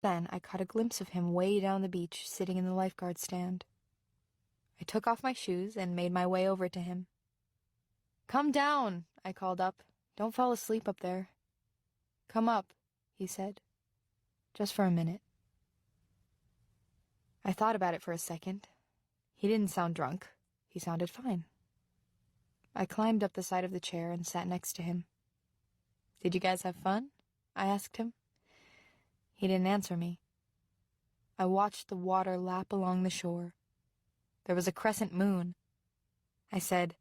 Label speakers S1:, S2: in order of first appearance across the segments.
S1: Then I caught a glimpse of him way down the beach, sitting in the lifeguard stand. I took off my shoes and made my way over to him. "Come down," I called up. "Don't fall asleep up there." "Come up," he said. "Just for a minute." I thought about it for a second. He didn't sound drunk. He sounded fine. I climbed up the side of the chair and sat next to him. "Did you guys have fun?" I asked him. He didn't answer me. I watched the water lap along the shore. There was a crescent moon. I said,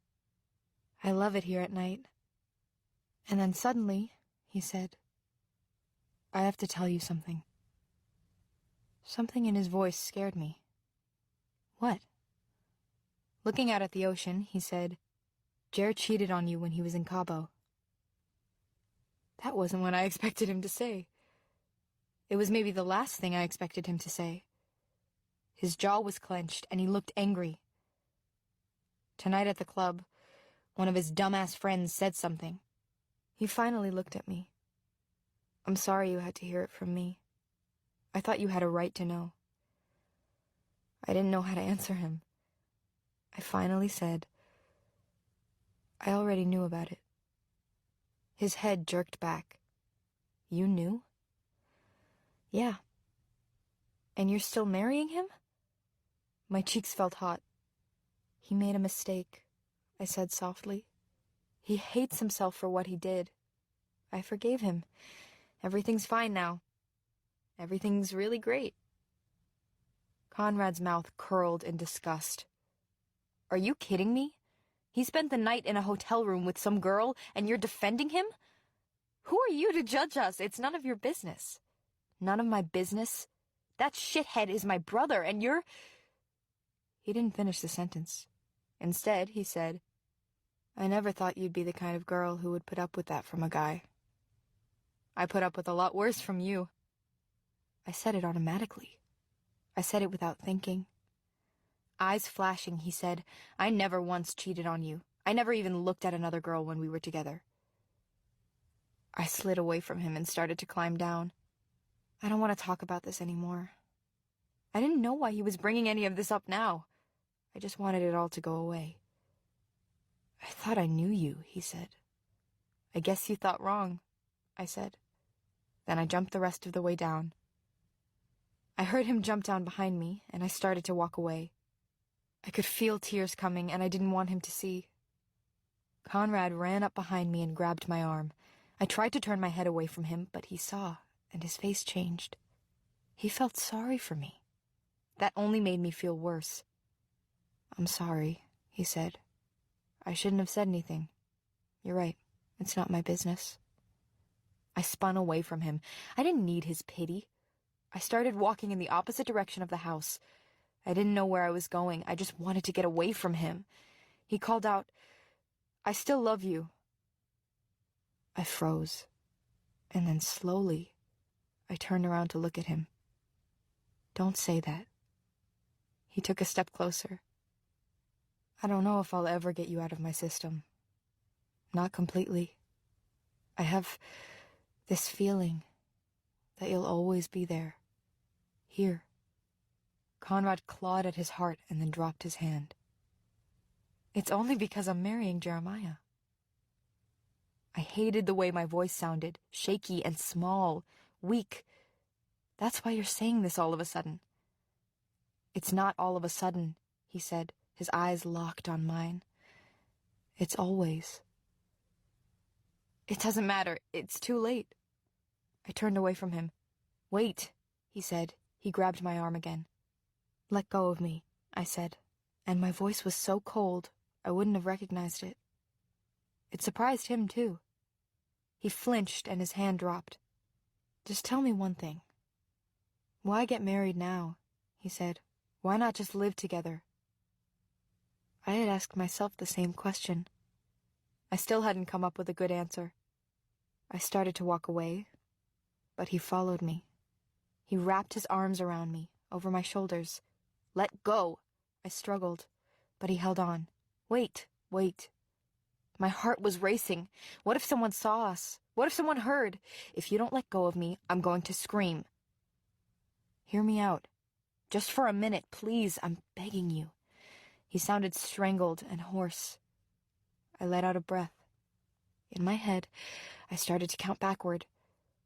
S1: "I love it here at night." And then suddenly, he said, "I have to tell you something." Something in his voice scared me. "What?" Looking out at the ocean, he said, "Jer cheated on you when he was in Cabo." That wasn't what I expected him to say. It was maybe the last thing I expected him to say. His jaw was clenched, and he looked angry. Tonight at the club, one of his dumbass friends said something. He finally looked at me. "I'm sorry you had to hear it from me. I thought you had a right to know." I didn't know how to answer him. I finally said, "I already knew about it." His head jerked back. "You knew?" "Yeah." "And you're still marrying him?" My cheeks felt hot. "He made a mistake," I said softly. "He hates himself for what he did. I forgave him. Everything's fine now. Everything's really great." Conrad's mouth curled in disgust. "Are you kidding me? He spent the night in a hotel room with some girl, and you're defending him? Who are you to judge us? It's none of your business." "None of my business? That shithead is my brother, and you're—" He didn't finish the sentence. Instead, he said, "I never thought you'd be the kind of girl who would put up with that from a guy. I put up with a lot worse from you." I said it automatically. I said it without thinking. Eyes flashing, he said, "I never once cheated on you. I never even looked at another girl when we were together." I slid away from him and started to climb down. I don't want to talk about this anymore. I didn't know why he was bringing any of this up now. I just wanted it all to go away. "I thought I knew you," he said. "I guess you thought wrong," I said. Then I jumped the rest of the way down. I heard him jump down behind me, and I started to walk away. I could feel tears coming, and I didn't want him to see. Conrad ran up behind me and grabbed my arm. I tried to turn my head away from him, but he saw, and his face changed. He felt sorry for me. That only made me feel worse. "I'm sorry," he said. "I shouldn't have said anything. You're right. It's not my business." I spun away from him. I didn't need his pity. I started walking in the opposite direction of the house. I didn't know where I was going. I just wanted to get away from him. He called out, "I still love you." I froze, and then slowly, I turned around to look at him. "Don't say that." He took a step closer. "I don't know if I'll ever get you out of my system. Not completely. I have this feeling that you'll always be there. Here." Conrad clawed at his heart and then dropped his hand. "It's only because I'm marrying Jeremiah." I hated the way my voice sounded, shaky and small, weak. "That's why you're saying this all of a sudden." "It's not all of a sudden," he said, his eyes locked on mine. "It's always." "It doesn't matter. It's too late." I turned away from him. "Wait," he said. He grabbed my arm again. "Let go of me," I said, and my voice was so cold I wouldn't have recognized it. It surprised him, too. He flinched and his hand dropped. "Just tell me one thing. Why get married now?" he said. "Why not just live together?" I had asked myself the same question. I still hadn't come up with a good answer. I started to walk away, but he followed me. He wrapped his arms around me, over my shoulders. "Let go!" I struggled, but he held on. Wait. My heart was racing. What if someone saw us? What if someone heard? "If you don't let go of me, I'm going to scream." Hear me out. Just for a minute, please, I'm begging you." He sounded strangled and hoarse. I let out a breath. In my head, I started to count backward.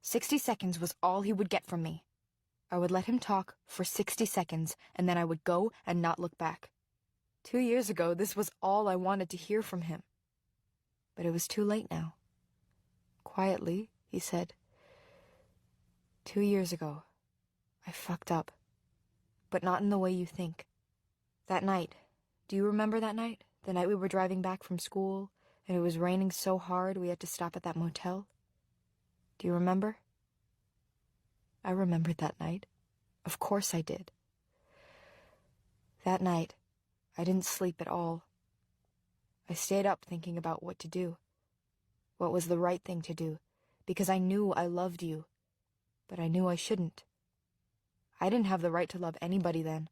S1: 60 seconds was all he would get from me. I would let him talk for 60 seconds, and then I would go and not look back. 2 years ago, this was all I wanted to hear from him. But it was too late now. Quietly, he said, "2 years ago, I fucked up. But not in the way you think. That night, do you remember that night? The night we were driving back from school, and it was raining so hard we had to stop at that motel? Do you remember?" I remembered that night. Of course I did. That night, I didn't sleep at all. I stayed up thinking about what to do. What was the right thing to do, because I knew I loved you, but I knew I shouldn't. I didn't have the right to love anybody then.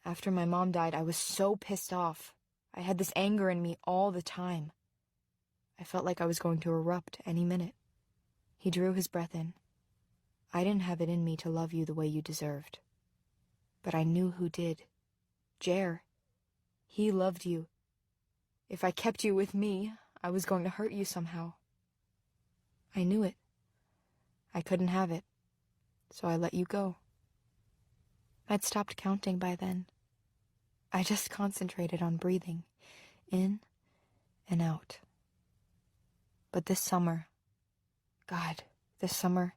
S1: After my mom died, I was so pissed off. I had this anger in me all the time. I felt like I was going to erupt any minute. He drew his breath in. "I didn't have it in me to love you the way you deserved. But I knew who did. Jer. He loved you. If I kept you with me, I was going to hurt you somehow. I knew it. I couldn't have it, so I let you go." I'd stopped counting by then. I just concentrated on breathing, in and out. But this summer, God, this summer,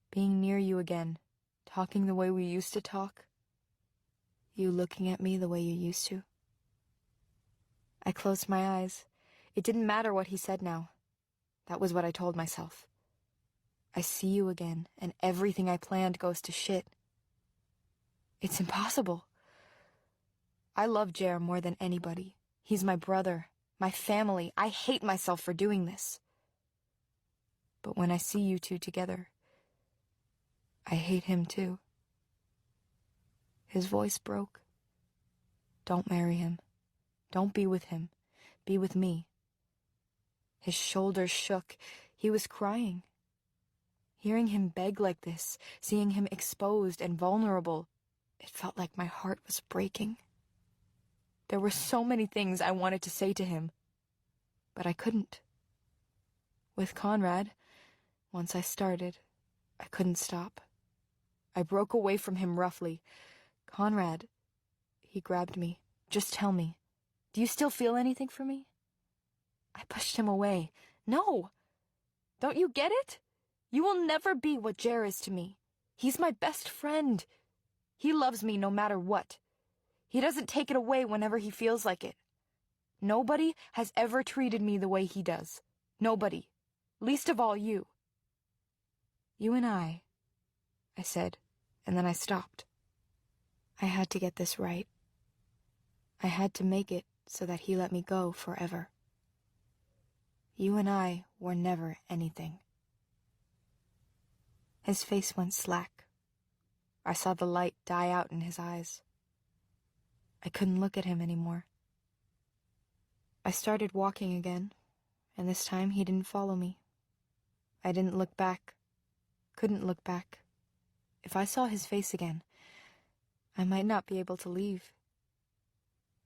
S1: being near you again, talking the way we used to talk, you looking at me the way you used to. I closed my eyes. It didn't matter what he said now. That was what I told myself. I see you again, and everything I planned goes to shit. It's impossible. I love Jer more than anybody. He's my brother, my family. I hate myself for doing this. But when I see you two together, I hate him too. His voice broke. "Don't marry him. Don't be with him. Be with me." His shoulders shook. He was crying. Hearing him beg like this, seeing him exposed and vulnerable, it felt like my heart was breaking. There were so many things I wanted to say to him, but I couldn't. With Conrad, once I started, I couldn't stop. I broke away from him roughly. "Conrad," he grabbed me. "Just tell me, do you still feel anything for me?" I pushed him away. "No! Don't you get it? You will never be what Jer is to me. He's my best friend. He loves me no matter what. He doesn't take it away whenever he feels like it. Nobody has ever treated me the way he does. Nobody. Least of all you." "You and I said, and then I stopped. I had to get this right. I had to make it so that he let me go forever. You and I were never anything." His face went slack. I saw the light die out in his eyes. I couldn't look at him anymore. I started walking again, and this time he didn't follow me. I didn't look back. Couldn't look back. If I saw his face again, I might not be able to leave.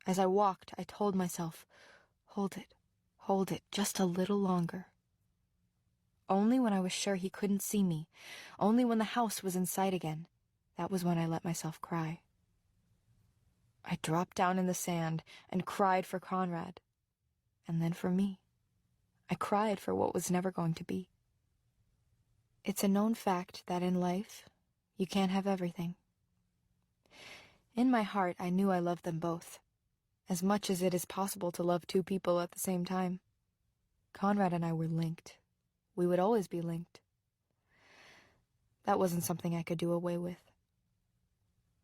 S1: As I walked, I told myself, hold it, just a little longer. Only when I was sure he couldn't see me, only when the house was in sight again, that was when I let myself cry. I dropped down in the sand and cried for Conrad, and then for me. I cried for what was never going to be. It's a known fact that in life, you can't have everything. In my heart, I knew I loved them both, as much as it is possible to love two people at the same time. Conrad and I were linked. We would always be linked. That wasn't something I could do away with.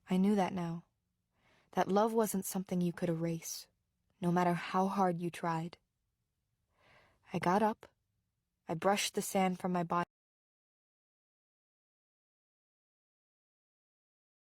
S1: I knew that now. That love wasn't something you could erase, no matter how hard you tried. I got up. I brushed the sand from my body.